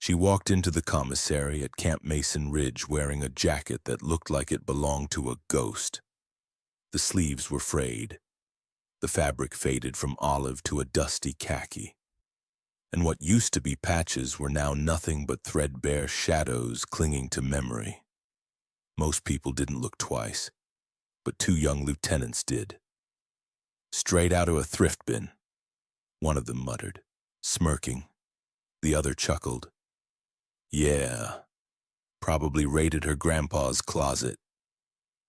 She walked into the commissary at Camp Mason Ridge wearing a jacket that looked like it belonged to a ghost. The sleeves were frayed, the fabric faded from olive to a dusty khaki, and what used to be patches were now nothing but threadbare shadows clinging to memory. Most people didn't look twice, but two young lieutenants did. "Straight out of a thrift bin," one of them muttered, smirking. The other chuckled. "Yeah, probably raided her grandpa's closet."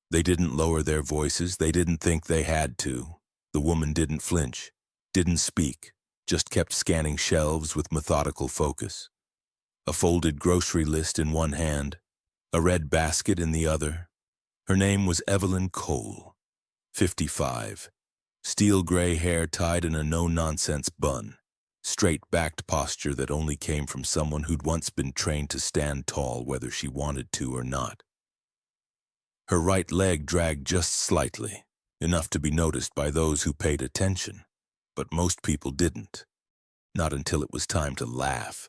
They didn't lower their voices, they didn't think they had to. The woman didn't flinch, didn't speak, just kept scanning shelves with methodical focus. A folded grocery list in one hand, a red basket in the other. Her name was Evelyn Cole, 55, steel gray hair tied in a no-nonsense bun, straight-backed posture that only came from someone who'd once been trained to stand tall whether she wanted to or not. Her right leg dragged just slightly, enough to be noticed by those who paid attention, but most people didn't, not until it was time to laugh.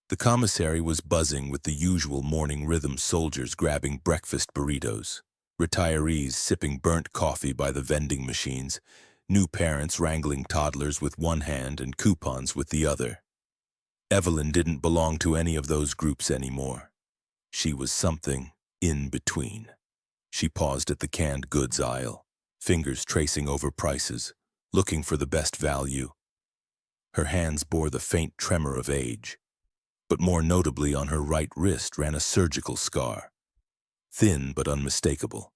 The commissary was buzzing with the usual morning rhythm: soldiers grabbing breakfast burritos, retirees sipping burnt coffee by the vending machines, new parents wrangling toddlers with one hand and coupons with the other. Evelyn didn't belong to any of those groups anymore. She was something in between. She paused at the canned goods aisle, fingers tracing over prices, looking for the best value. Her hands bore the faint tremor of age, but more notably on her right wrist ran a surgical scar, thin but unmistakable,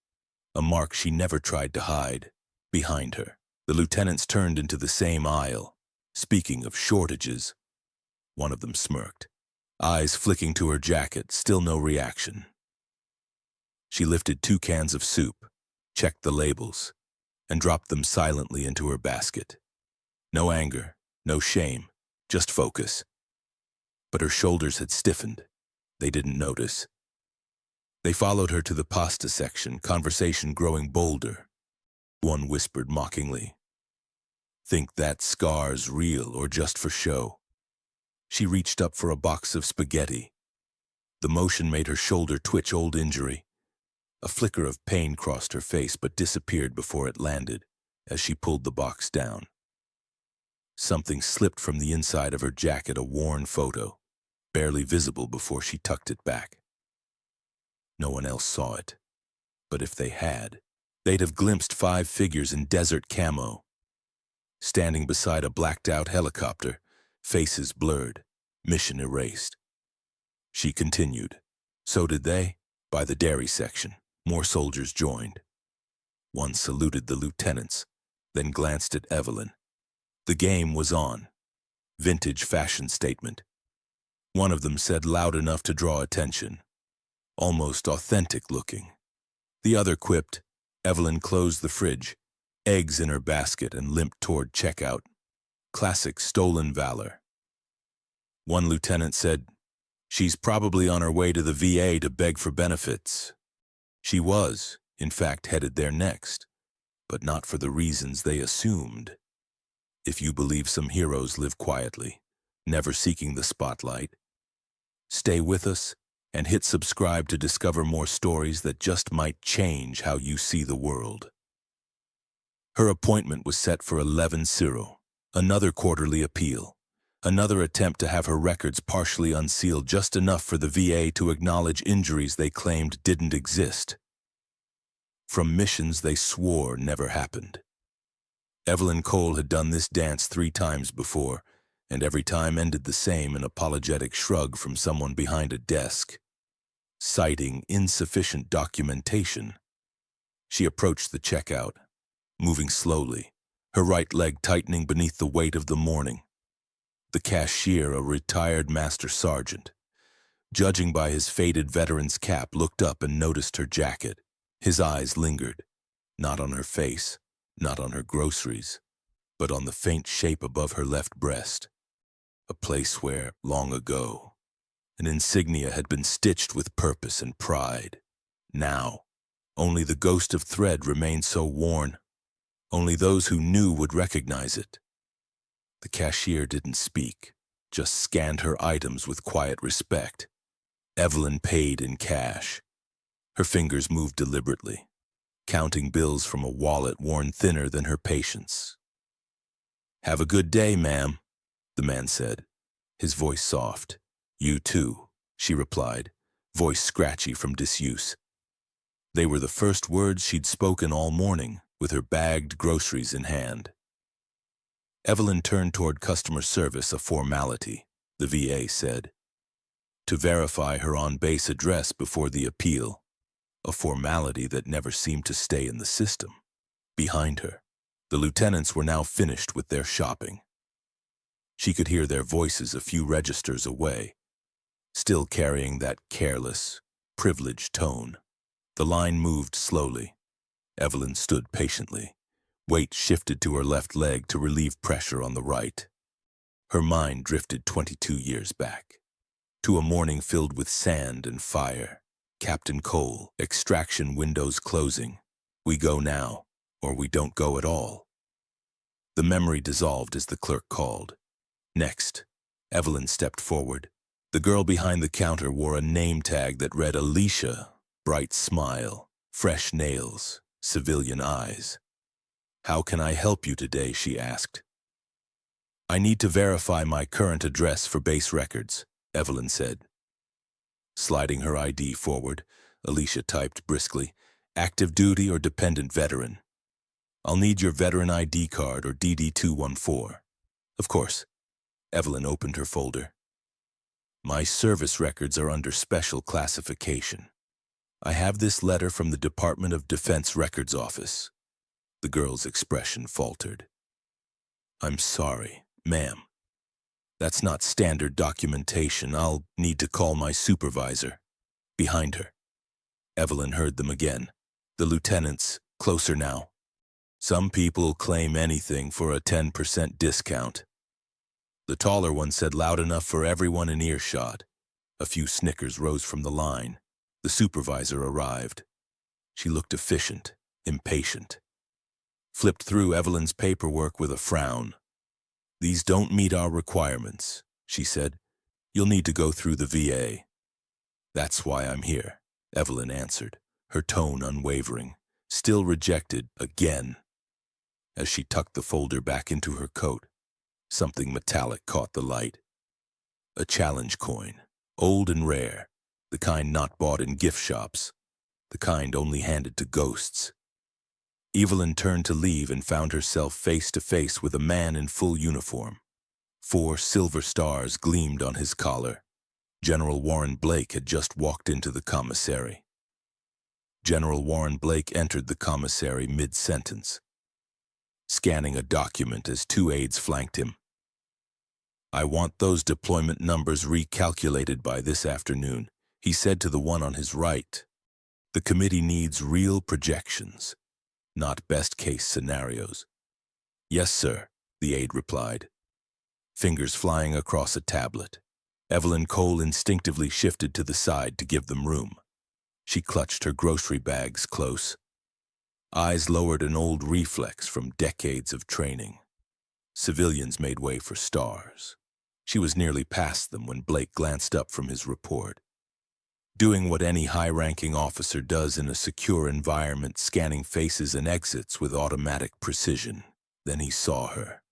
a mark she never tried to hide. Behind her, the lieutenants turned into the same aisle. Speaking of shortages, one of them smirked, eyes flicking to her jacket, still no reaction. She lifted 2 cans of soup, checked the labels, and dropped them silently into her basket. No anger, no shame, just focus. But her shoulders had stiffened. They didn't notice. They followed her to the pasta section, conversation growing bolder. One whispered mockingly, "Think that scar's real or just for show?" She reached up for a box of spaghetti. The motion made her shoulder twitch. Old injury. A flicker of pain crossed her face but disappeared before it landed as she pulled the box down. Something slipped from the inside of her jacket, a worn photo, barely visible before she tucked it back. No one else saw it, but if they had, they'd have glimpsed 5 figures in desert camo, standing beside a blacked-out helicopter, faces blurred, mission erased. She continued. So did they. By the dairy section, more soldiers joined. One saluted the lieutenants, then glanced at Evelyn. The game was on. Vintage fashion statement. One of them said loud enough to draw attention. Almost authentic looking. The other quipped. Evelyn closed the fridge, eggs in her basket, and limped toward checkout. Classic stolen valor. One lieutenant said, "She's probably on her way to the VA to beg for benefits." She was, in fact, headed there next, but not for the reasons they assumed. If you believe some heroes live quietly, never seeking the spotlight, stay with us and hit subscribe to discover more stories that just might change how you see the world. Her appointment was set for 11/0, another quarterly appeal. Another attempt to have her records partially unsealed, just enough for the VA to acknowledge injuries they claimed didn't exist. From missions they swore never happened. Evelyn Cole had done this dance 3 times before, and every time ended the same: an apologetic shrug from someone behind a desk, citing insufficient documentation. She approached the checkout, moving slowly, her right leg tightening beneath the weight of the morning. The cashier, a retired master sergeant, judging by his faded veteran's cap, looked up and noticed her jacket. His eyes lingered, not on her face, not on her groceries, but on the faint shape above her left breast, a place where, long ago, an insignia had been stitched with purpose and pride. Now, only the ghost of thread remained so worn. Only those who knew would recognize it. The cashier didn't speak, just scanned her items with quiet respect. Evelyn paid in cash. Her fingers moved deliberately, counting bills from a wallet worn thinner than her patience. "Have a good day, ma'am," the man said, his voice soft. "You too," she replied, voice scratchy from disuse. They were the first words she'd spoken all morning, with her bagged groceries in hand. Evelyn turned toward customer service, a formality, the VA said, to verify her on-base address before the appeal, a formality that never seemed to stay in the system. Behind her, the lieutenants were now finished with their shopping. She could hear their voices a few registers away, still carrying that careless, privileged tone. The line moved slowly. Evelyn stood patiently. Weight shifted to her left leg to relieve pressure on the right. Her mind drifted 22 years back, to a morning filled with sand and fire. Captain Cole, extraction windows closing. We go now, or we don't go at all. The memory dissolved as the clerk called. Next, Evelyn stepped forward. The girl behind the counter wore a name tag that read Alicia, bright smile, fresh nails, civilian eyes. "How can I help you today?" she asked. "I need to verify my current address for base records," Evelyn said. Sliding her ID forward, Alicia typed briskly, "Active duty or dependent veteran? I'll need your veteran ID card or DD-214. "Of course." Evelyn opened her folder. "My service records are under special classification. I have this letter from the Department of Defense Records Office." The girl's expression faltered. "I'm sorry, ma'am. That's not standard documentation. I'll need to call my supervisor." Behind her, Evelyn heard them again. The lieutenants, closer now. "Some people claim anything for a 10% discount." The taller one said loud enough for everyone in earshot. A few snickers rose from the line. The supervisor arrived. She looked efficient, impatient. Flipped through Evelyn's paperwork with a frown. "These don't meet our requirements," she said. "You'll need to go through the VA." "That's why I'm here," Evelyn answered, her tone unwavering. Still rejected again. As she tucked the folder back into her coat, something metallic caught the light. A challenge coin, old and rare, the kind not bought in gift shops, the kind only handed to ghosts. Evelyn turned to leave and found herself face to face with a man in full uniform. 4 silver stars gleamed on his collar. General Warren Blake had just walked into the commissary. General Warren Blake entered the commissary mid-sentence, scanning a document as 2 aides flanked him. "I want those deployment numbers recalculated by this afternoon," he said to the one on his right. "The committee needs real projections, not best-case scenarios." "Yes, sir," the aide replied, fingers flying across a tablet. Evelyn Cole instinctively shifted to the side to give them room. She clutched her grocery bags close. Eyes lowered, an old reflex from decades of training. Civilians made way for stars. She was nearly past them when Blake glanced up from his report. Doing what any high-ranking officer does in a secure environment, scanning faces and exits with automatic precision. Then he saw her.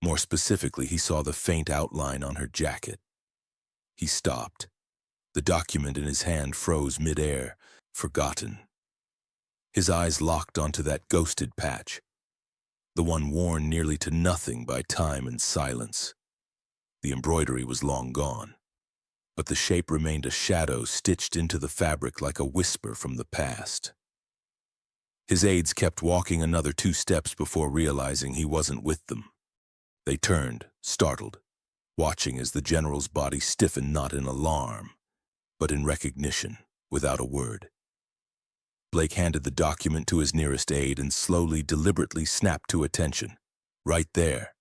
More specifically, he saw the faint outline on her jacket. He stopped. The document in his hand froze mid-air, forgotten. His eyes locked onto that ghosted patch, the one worn nearly to nothing by time and silence. The embroidery was long gone, but the shape remained a shadow stitched into the fabric like a whisper from the past. His aides kept walking another 2 steps before realizing he wasn't with them. They turned, startled, watching as the general's body stiffened, not in alarm, but in recognition, without a word. Blake handed the document to his nearest aide and slowly, deliberately snapped to attention. Right there,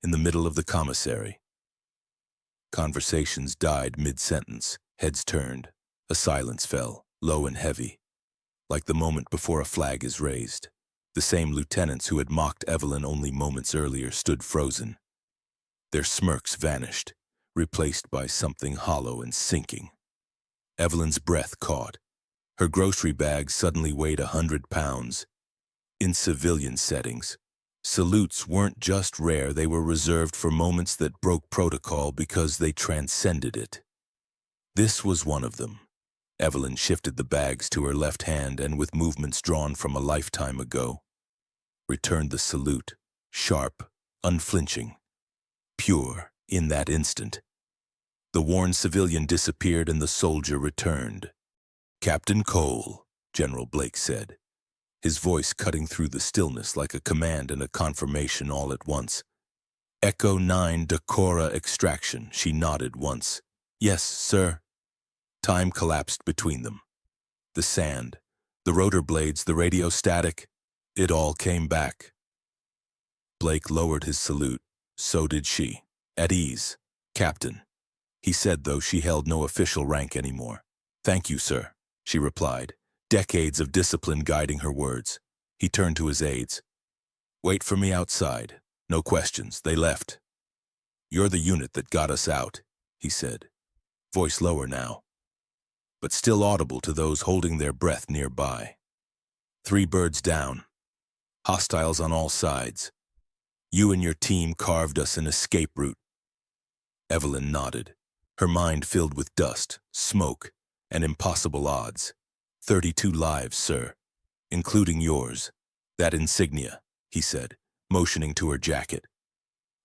in the middle of the commissary. Conversations died mid-sentence, heads turned. A silence fell, low and heavy, like the moment before a flag is raised. The same lieutenants who had mocked Evelyn only moments earlier stood frozen. Their smirks vanished, replaced by something hollow and sinking. Evelyn's breath caught. Her grocery bag suddenly weighed 100 pounds. In civilian settings, salutes weren't just rare, they were reserved for moments that broke protocol because they transcended it. This was one of them. Evelyn shifted the bags to her left hand and, with movements drawn from a lifetime ago, returned the salute, sharp, unflinching, pure in that instant. The worn civilian disappeared and the soldier returned. "Captain Cole," General Blake said, his voice cutting through the stillness like a command and a confirmation all at once. "Echo 9 Decorah extraction." She nodded once. "Yes, sir." Time collapsed between them. The sand, the rotor blades, the radio static, it all came back. Blake lowered his salute. So did she. "At ease, Captain," he said, though she held no official rank anymore. "Thank you, sir," she replied, decades of discipline guiding her words. He turned to his aides. "Wait for me outside. No questions." They left. "You're the unit that got us out," he said, voice lower now, but still audible to those holding their breath nearby. "3 birds down. Hostiles on all sides. You and your team carved us an escape route." Evelyn nodded, her mind filled with dust, smoke, and impossible odds. 32 lives, sir, including yours. That insignia," he said, motioning to her jacket,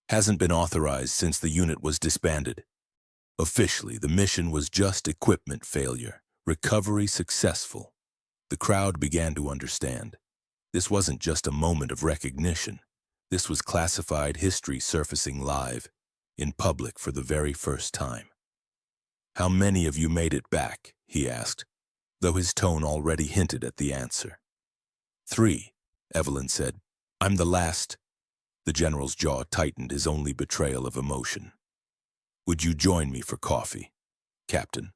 "hasn't been authorized since the unit was disbanded. Officially, the mission was just equipment failure, recovery successful." The crowd began to understand. This wasn't just a moment of recognition. This was classified history surfacing live, in public for the very first time. "How many of you made it back?" he asked, though his tone already hinted at the answer. 3, Evelyn said. "I'm the last." The general's jaw tightened, his only betrayal of emotion. "Would you join me for coffee, Captain?"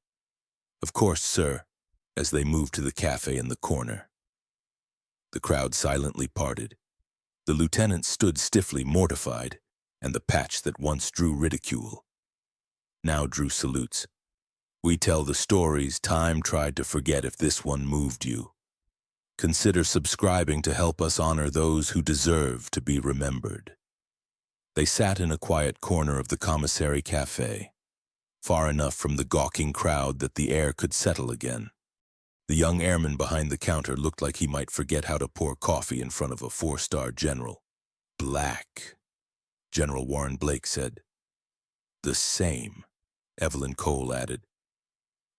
"Of course, sir," as they moved to the cafe in the corner. The crowd silently parted. The lieutenant stood stiffly, mortified, and the patch that once drew ridicule now drew salutes. "We tell the stories time tried to forget. If this one moved you, consider subscribing to help us honor those who deserve to be remembered." They sat in a quiet corner of the commissary cafe, far enough from the gawking crowd that the air could settle again. The young airman behind the counter looked like he might forget how to pour coffee in front of a 4-star general. "Black," General Warren Blake said. "The same," Evelyn Cole added.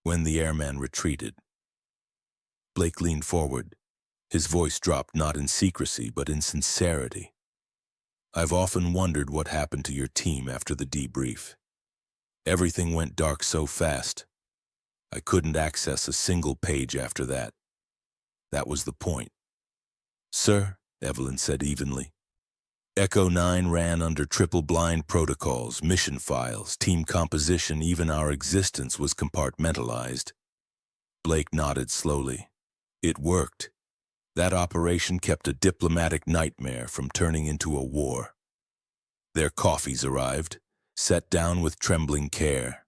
When the airman retreated, Blake leaned forward. His voice dropped not in secrecy, but in sincerity. "I've often wondered what happened to your team after the debrief. Everything went dark so fast. I couldn't access a single page after that. That was the point." "Sir," Evelyn said evenly, "Echo 9 ran under triple-blind protocols, mission files, team composition, even our existence was compartmentalized." Blake nodded slowly. "It worked. That operation kept a diplomatic nightmare from turning into a war." Their coffees arrived, set down with trembling care.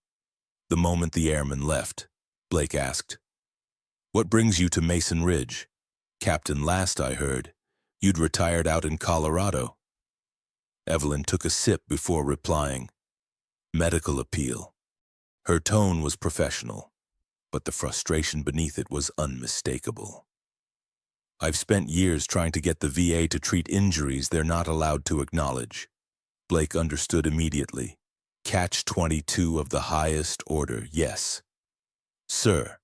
The moment the airman left, Blake asked, "What brings you to Mason Ridge? Captain, last I heard, you'd retired out in Colorado." Evelyn took a sip before replying, "Medical appeal." Her tone was professional, but the frustration beneath it was unmistakable. "I've spent years trying to get the VA to treat injuries they're not allowed to acknowledge." Blake understood immediately. Catch-22 of the highest order, yes. "Sir,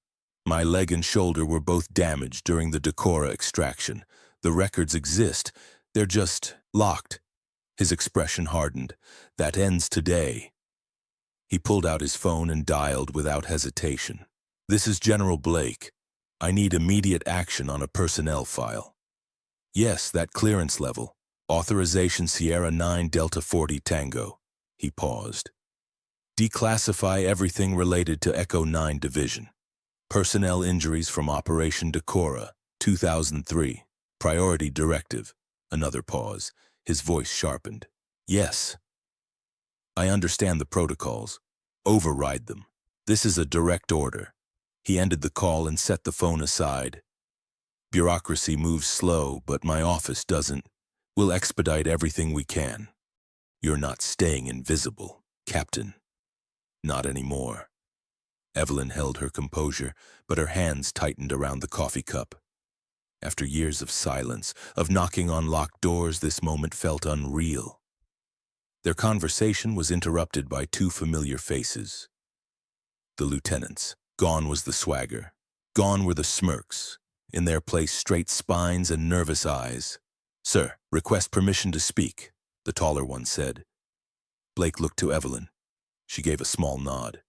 my leg and shoulder were both damaged during the Decorah extraction. The records exist. They're just locked." His expression hardened. "That ends today." He pulled out his phone and dialed without hesitation. "This is General Blake. I need immediate action on a personnel file." "Yes, that clearance level. Authorization Sierra 9 Delta 40 Tango." He paused. "Declassify everything related to Echo 9 Division. Personnel injuries from Operation Decorah, 2003. Priority directive." Another pause. His voice sharpened. "Yes. I understand the protocols. Override them. This is a direct order. He ended the call and set the phone aside. Bureaucracy moves slow, but my office doesn't. We'll expedite everything we can. You're not staying invisible, Captain. Not anymore. Evelyn held her composure, but her hands tightened around the coffee cup. After years of silence, of knocking on locked doors, this moment felt unreal. Their conversation was interrupted by two familiar faces. The lieutenants. Gone was the swagger. Gone were the smirks. In their place, straight spines and nervous eyes. "Sir, request permission to speak," the taller one said. Blake looked to Evelyn. She gave a small nod.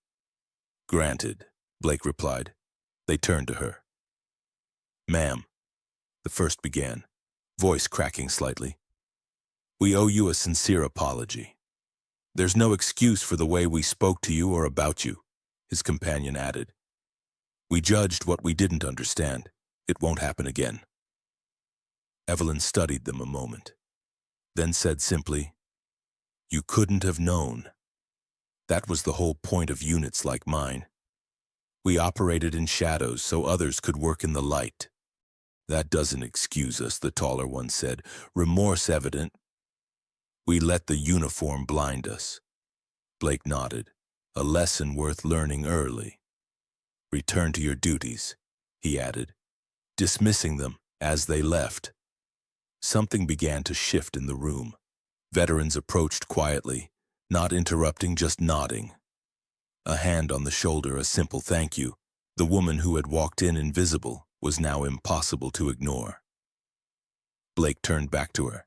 "Granted," Blake replied. They turned to her. "Ma'am," the first began, voice cracking slightly. "We owe you a sincere apology. There's no excuse for the way we spoke to you or about you," his companion added. "We judged what we didn't understand. It won't happen again." Evelyn studied them a moment, then said simply, "You couldn't have known. That was the whole point of units like mine. We operated in shadows so others could work in the light." "That doesn't excuse us," the taller one said, remorse evident. "We let the uniform blind us." Blake nodded, a lesson worth learning early. "Return to your duties," he added, dismissing them as they left. Something began to shift in the room. Veterans approached quietly, not interrupting, just nodding. A hand on the shoulder, a simple thank you. The woman who had walked in invisible was now impossible to ignore. Blake turned back to her.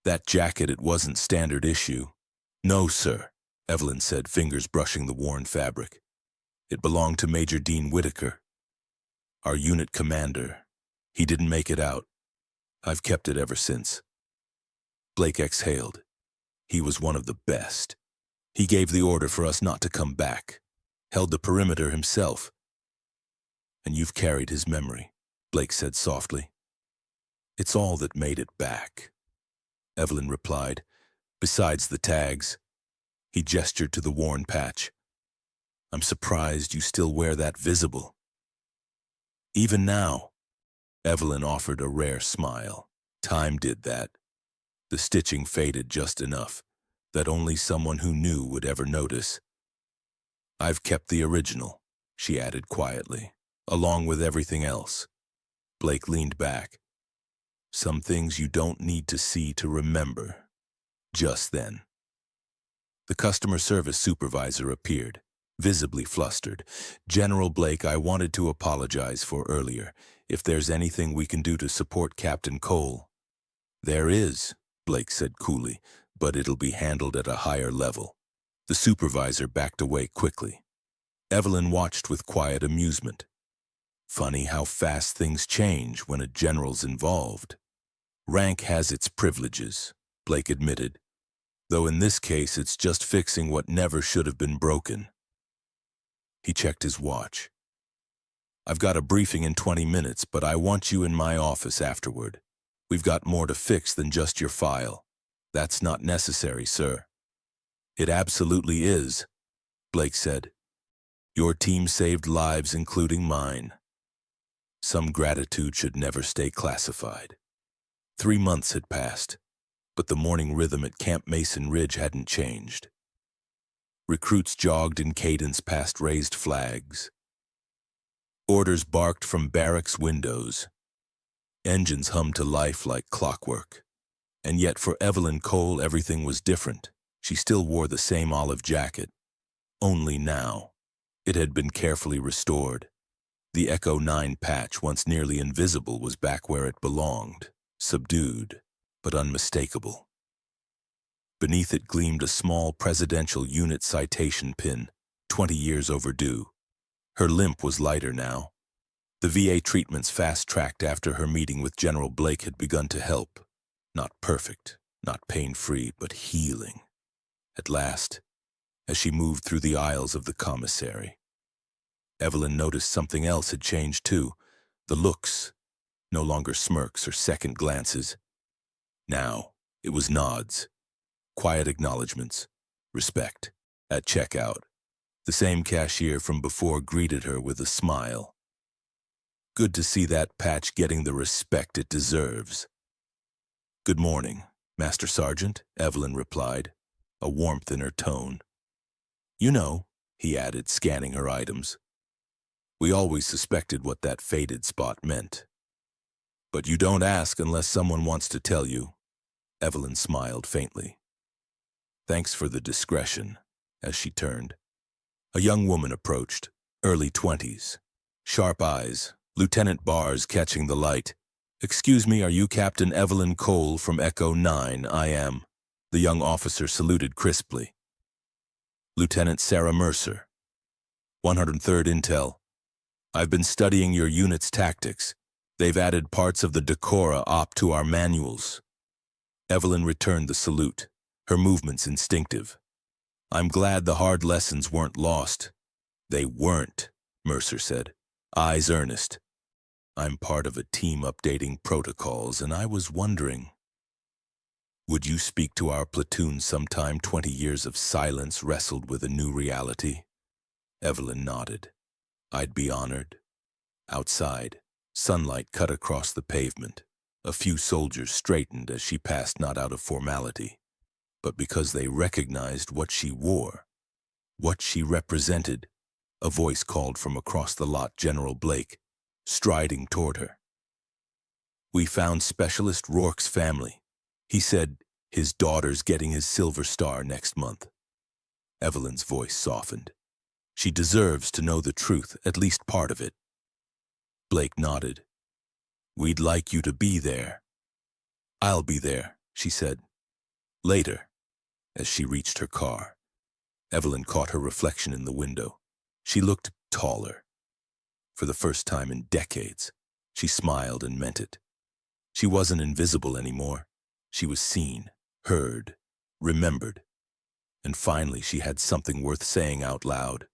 "That jacket, it wasn't standard issue." "No, sir," Evelyn said, fingers brushing the worn fabric. "It belonged to Major Dean Whitaker, our unit commander. He didn't make it out. I've kept it ever since." Blake exhaled. He was one of the best. He gave the order for us not to come back, held the perimeter himself. "And you've carried his memory," Blake said softly. "It's all that made it back," Evelyn replied. "Besides the tags." He gestured to the worn patch. "I'm surprised you still wear that visible." "Even now," Evelyn offered a rare smile. "Time did that. The stitching faded just enough that only someone who knew would ever notice. I've kept the original," she added quietly, "along with everything else." Blake leaned back. "Some things you don't need to see to remember." Just then, the customer service supervisor appeared, visibly flustered. "General Blake, I wanted to apologize for earlier. If there's anything we can do to support Captain Cole." "There is," Blake said coolly, "but it'll be handled at a higher level." The supervisor backed away quickly. Evelyn watched with quiet amusement. Funny how fast things change when a general's involved. "Rank has its privileges," Blake admitted, "though in this case it's just fixing what never should have been broken." He checked his watch. "I've got a briefing in 20 minutes, but I want you in my office afterward. We've got more to fix than just your file." "That's not necessary, sir." "It absolutely is," Blake said. "Your team saved lives, including mine. Some gratitude should never stay classified." 3 months had passed, but the morning rhythm at Camp Mason Ridge hadn't changed. Recruits jogged in cadence past raised flags. Orders barked from barracks windows. Engines hummed to life like clockwork. And yet for Evelyn Cole, everything was different. She still wore the same olive jacket. Only now, it had been carefully restored. The Echo 9 patch, once nearly invisible, was back where it belonged, subdued, but unmistakable. Beneath it gleamed a small presidential unit citation pin, 20 years overdue. Her limp was lighter now. The VA treatments fast-tracked after her meeting with General Blake had begun to help. Not perfect, not pain-free, but healing. At last, as she moved through the aisles of the commissary, Evelyn noticed something else had changed too. The looks, no longer smirks or second glances. Now, it was nods, quiet acknowledgments, respect. At checkout, The same cashier from before greeted her with a smile. Good to see that patch getting the respect it deserves. Good morning, Master Sergeant, Evelyn replied, a warmth in her tone. You know, he added, scanning her items. We always suspected what that faded spot meant. But you don't ask unless someone wants to tell you. Evelyn smiled faintly. Thanks for the discretion, as she turned. A young woman approached, early 20s. Sharp eyes, Lieutenant bars catching the light. Excuse me, are you Captain Evelyn Cole from Echo 9? I am. The young officer saluted crisply. Lieutenant Sarah Mercer. 103rd Intel. I've been studying your unit's tactics. They've added parts of the Decora op to our manuals. Evelyn returned the salute, her movements instinctive. I'm glad the hard lessons weren't lost. They weren't, Mercer said, eyes earnest. I'm part of a team updating protocols, and I was wondering, would you speak to our platoon sometime? 20 years of silence wrestled with a new reality. Evelyn nodded. I'd be honored. Outside, sunlight cut across the pavement. A few soldiers straightened as she passed, not out of formality, but because they recognized what she wore, what she represented. A voice called from across the lot, General Blake, striding toward her. We found Specialist Rourke's family. He said his daughter's getting his Silver Star next month. Evelyn's voice softened. She deserves to know the truth, at least part of it. Blake nodded. We'd like you to be there. I'll be there, she said. Later, as she reached her car, Evelyn caught her reflection in the window. She looked taller. For the first time in decades, she smiled and meant it. She wasn't invisible anymore. She was seen, heard, remembered. And finally she had something worth saying out loud.